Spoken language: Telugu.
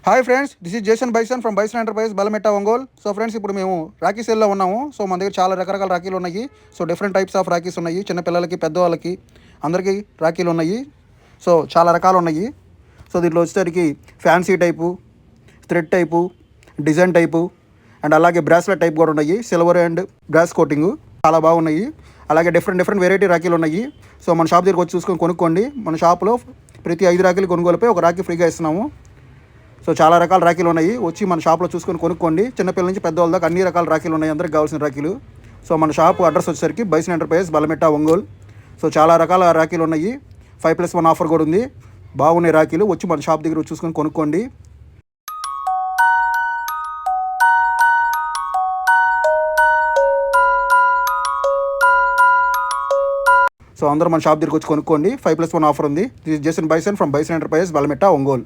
Hi friends, this is Jason Bison from Bison enterprise Balametta Ongole. So friends, ఇప్పుడు మేము రాఖీ సేల్లో ఉన్నాము. సో మన దగ్గర చాలా రకరకాల రాఖీలు ఉన్నాయి. So different types of rakhis ఉన్నాయి. చిన్నపిల్లలకి, పెద్దవాళ్ళకి, అందరికీ రాఖీలు ఉన్నాయి. సో చాలా రకాలు ఉన్నాయి. సో దీంట్లో వచ్చేసరికి fancy type, thread type, design type and అలాగే బ్రాస్లెట్ టైప్ కూడా ఉన్నాయి. సిల్వర్ అండ్ బ్రాస్ కోటింగ్ చాలా బాగున్నాయి. అలాగే డిఫరెంట్ వెరైటీ రాఖీలు ఉన్నాయి. సో మన షాప్ దగ్గరికి వచ్చి చూసుకొని కొనుక్కోండి. మన షాప్లో ప్రతి 5 రాఖీలు కొనుగోలుపై ఒక రాఖీ ఫ్రీగా ఇస్తున్నాము. సో చాలా రకాల రాఖీలు ఉన్నాయి. వచ్చి మన షాప్లో చూసుకొని కొనుక్కోండి. చిన్నపిల్లల నుంచి పెద్దవాళ్ళ దాకా అన్ని రకాల రాఖీలు ఉన్నాయి. అందరికి కావాల్సిన రాఖీలు. సో మన షాప్ అడ్రస్ వచ్చేసరికి bison enterprise Balametta Ongole. So చాలా రకాల రాఖీలు ఉన్నాయి. 5+1 ఆఫర్ కూడా ఉంది. బాగున్నాయి రాఖీలు. వచ్చి మన షాప్ దగ్గర చూసుకొని కొనుక్కోండి. సో అందరూ మన షాప్ దగ్గరికి వచ్చి కొనుక్కోండి. 5+1 ఆఫర్ ఉంది. This is Jason Bison from Bison enterprise Balametta Ongole.